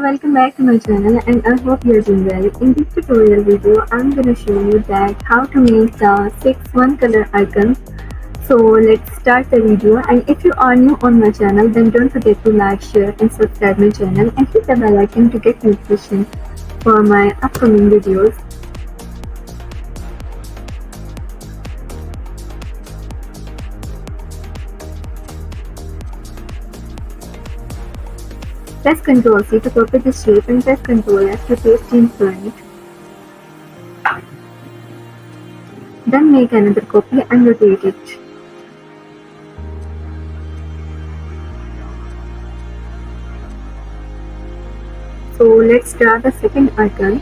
So welcome back to my channel and I hope you are doing well. In this tutorial video, I'm going to show you that how to make the 6 one color icons. So let's start the video, and if you are new on my channel then don't forget to like, share and subscribe my channel and hit the bell icon to get notification for my upcoming videos. Press Ctrl C to copy the shape and press Ctrl F to paste in front. Then make another copy and rotate it. So let's draw the second icon.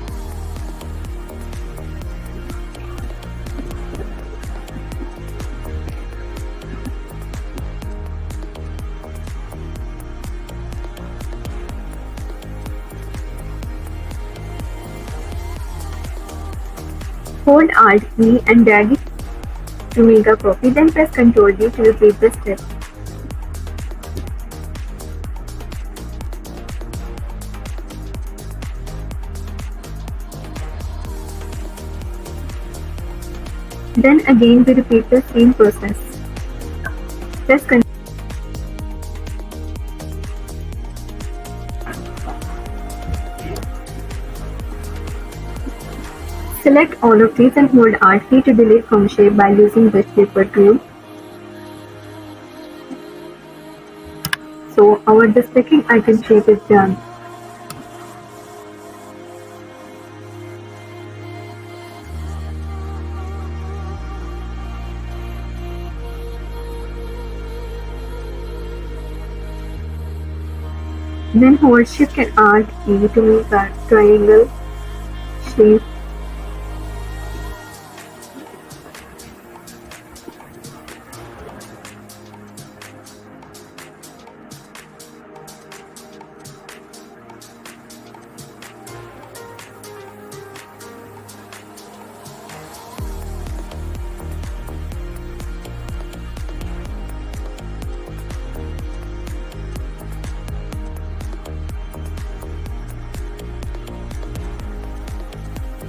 Hold Alt key and drag it to make a copy, then press Ctrl D to repeat the step. Then again we repeat the same process. Press Ctrl. Select all of these and hold Alt key to delete from shape by using the shaper tool. So the second icon shape is done. Then hold Shift and Alt key to make a triangle shape.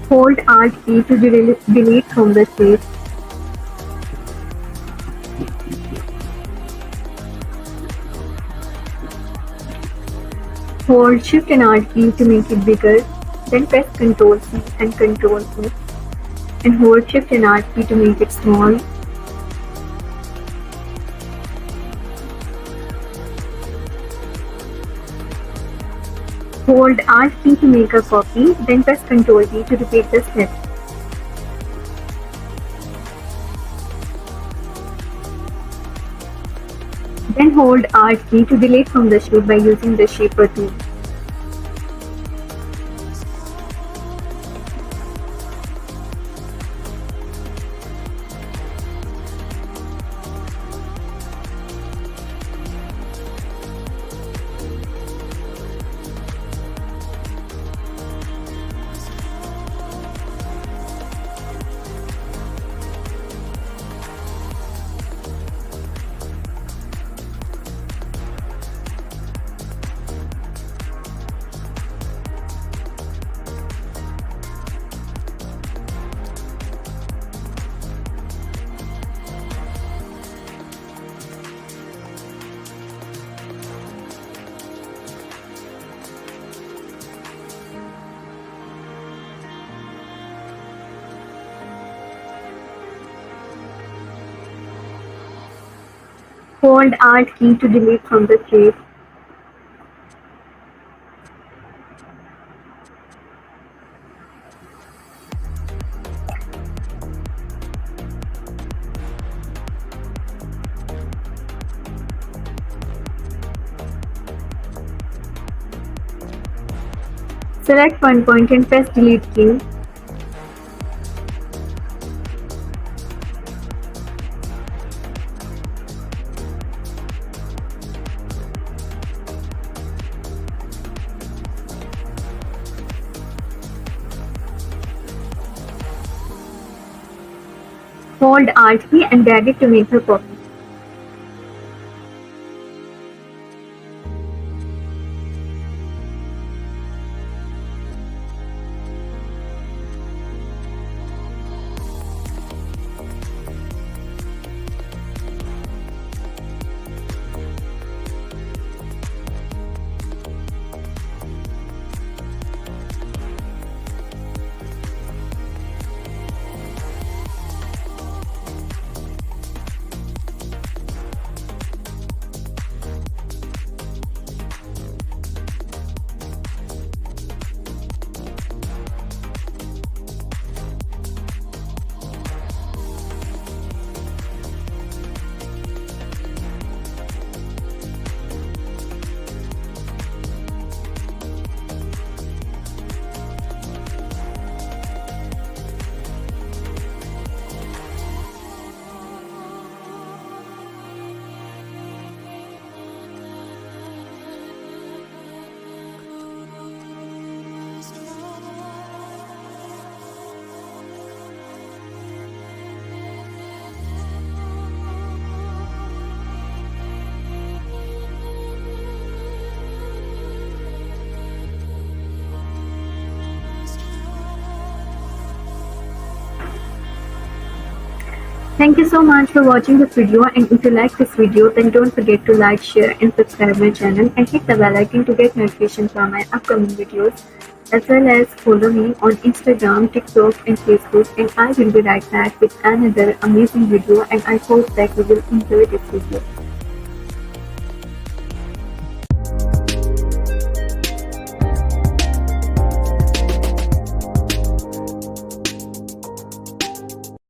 Hold Alt key to delete from the shape. Hold Shift and Alt key to make it bigger, then press Ctrl C and Ctrl C, and hold Shift and Alt key to make it small. Hold Alt key to make a copy, then press Ctrl D to repeat the step. Then hold Alt key to delete from the shape by using the shaper tool. Hold Alt key to delete from the shape. Select one point and press Delete key. Hold Alt key and drag it to make a copy. Thank you so much for watching this video, and if you like this video then don't forget to like, share and subscribe my channel and hit the bell icon to get notifications from my upcoming videos, as well as follow me on Instagram, TikTok and Facebook, and I will be right back with another amazing video, and I hope that you will enjoy this video.